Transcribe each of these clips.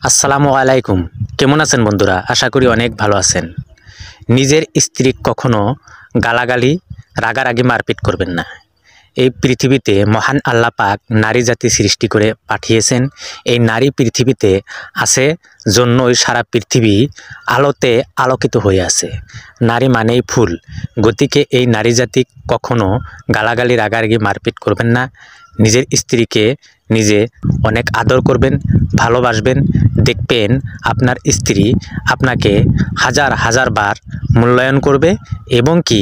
আসসালামু আলাইকুম। কেমন আছেন বন্ধুরা? আশা করি অনেক ভালো আছেন। নিজের স্ত্রী কখনো গালাগালি, রাগারাগি, মারপিট করবেন না। এই পৃথিবীতে মহান আল্লাহ পাক নারী জাতি সৃষ্টি করে পাঠিয়েছেন। এই নারী পৃথিবীতে আছে জন্যই সারা পৃথিবী আলোতে আলোকিত হয়ে আছে। নারী মানেই ফুল। গতিকে এই নারী জাতি কখনো গালাগালি, রাগারাগি, মারপিট করবেন না। নিজের স্ত্রীকে নিজে অনেক আদর করবেন, ভালোবাসবেন। দেখবেন আপনার স্ত্রী আপনাকে হাজার হাজার বার মূল্যায়ন করবে এবং কি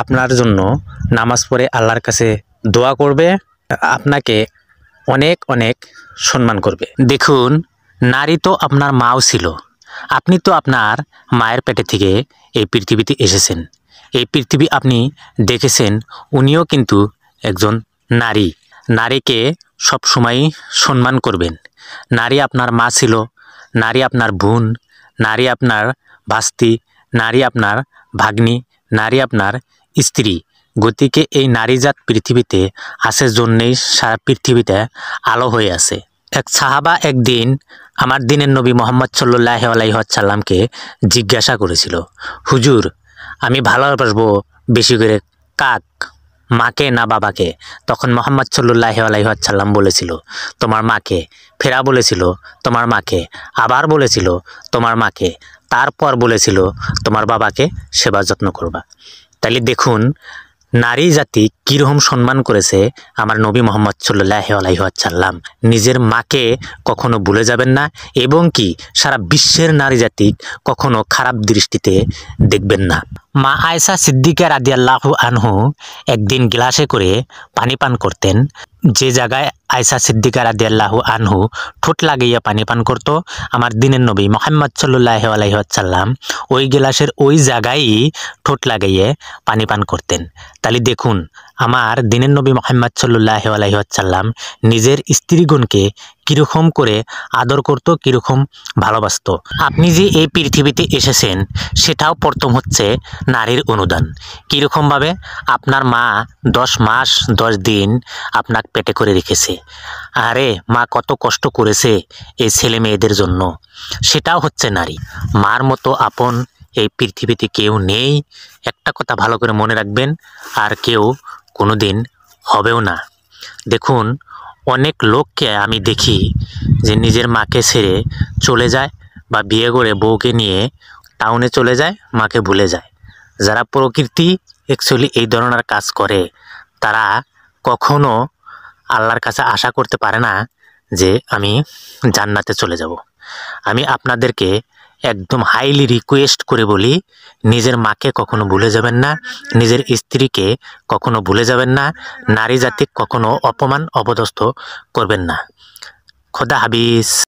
আপনার জন্য নামাজ পড়ে আল্লাহর কাছে দোয়া করবে, আপনাকে অনেক অনেক সম্মান করবে। দেখুন, নারী তো আপনার মাও ছিল। আপনি তো আপনার মায়ের পেটে থেকে এই পৃথিবীতে এসেছেন। এই পৃথিবী আপনি দেখেছেন, উনিও কিন্তু একজন নারী। নারীকে সবসময়ই সম্মান করবেন। নারী আপনার মা ছিল, নারী আপনার বোন, নারী আপনার ভাস্তি, নারী আপনার ভাগ্নি, নারী আপনার স্ত্রী। গতিকে এই নারীজাত পৃথিবীতে আছে জন্যেই সারা পৃথিবীতে আলো হয়ে আছে। এক সাহাবা একদিন আমার দিনের নবী মোহাম্মদ সাল্লাল্লাহু আলাইহি ওয়াসাল্লামকে জিজ্ঞাসা করেছিল, হুজুর, আমি ভালোবাসবো বেশি করে কাক, মাকে না বাবাকে? তখন মোহাম্মদ সাল্লাল্লাহু আলাইহি ওয়াসাল্লাম বলেছিল, তোমার মাকে। ফেরা বলেছিল, তোমার মাকে। আবার বলেছিল, তোমার মাকে। তারপর বলেছিল, তোমার বাবাকে সেবা যত্ন করবা। তাহলে দেখুন, নারী জাতি কীরকম সম্মান করেছে আমার নবী মোহাম্মদ সাল্লাল্লাহু আলাইহি ওয়াসাল্লাম। নিজের মাকে কখনো ভুলে যাবেন না এবং কি সারা বিশ্বের নারী জাতি কখনো খারাপ দৃষ্টিতে দেখবেন না। মা আয়েশা সিদ্দিকা রাদিয়াল্লাহু আনহু একদিন গ্লাসে করে পানি পান করতেন। যে জায়গায় আয়েশা সিদ্দিকা রাদিয়াল্লাহু আনহু ঠোঁট লাগিয়ে পানি পান করত, আমার দিনের নবী মুহাম্মদ সাল্লাল্লাহু আলাইহি ওয়াসাল্লাম ওই গ্লাসের ওই জায়গায়ই ঠোঁট লাগিয়ে পানি পান করতেন। তাহলে দেখুন, আমার দিনের নবী মুহাম্মদ সাল্লাল্লাহু আলাইহি ওয়াসাল্লাম নিজের স্ত্রীগণকে কীরকম করে আদর করত, কীরকম ভালোবাসত। আপনি যে এই পৃথিবীতে এসেছেন সেটাও প্রথম হচ্ছে নারীর অনুদান। কীরকমভাবে? আপনার মা 10 মাস 10 দিন আপনাকে পেটে করে রেখেছে। আরে মা কত কষ্ট করেছে এই ছেলে মেয়েদের জন্য, সেটাও হচ্ছে নারী। মার মতো আপন এই পৃথিবীতে কেউ নেই। একটা কথা ভালো করে মনে রাখবেন, আর কেউ কোনো দিন হবেও না। দেখুন, অনেক লোককে আমি দেখি যে নিজের মাকে ছেড়ে চলে যায় বা বিয়ে করে বউকে নিয়ে টাউনে চলে যায়, মাকে ভুলে যায়। যারা প্রকৃতি অ্যাকচুয়ালি এই ধরনের কাজ করে, তারা কখনো আল্লাহর কাছে আশা করতে পারে না যে আমি জান্নাতে চলে যাব। আমি আপনাদেরকে একদম হাইলি রিকোয়েস্ট করে বলি, নিজের মাকে কখনো ভুলে যাবেন না, নিজের স্ত্রীকে কখনো ভুলে যাবেন না, নারী জাতি কখনো অপমান অপদস্থ করবেন না। খোদা হাফেজ।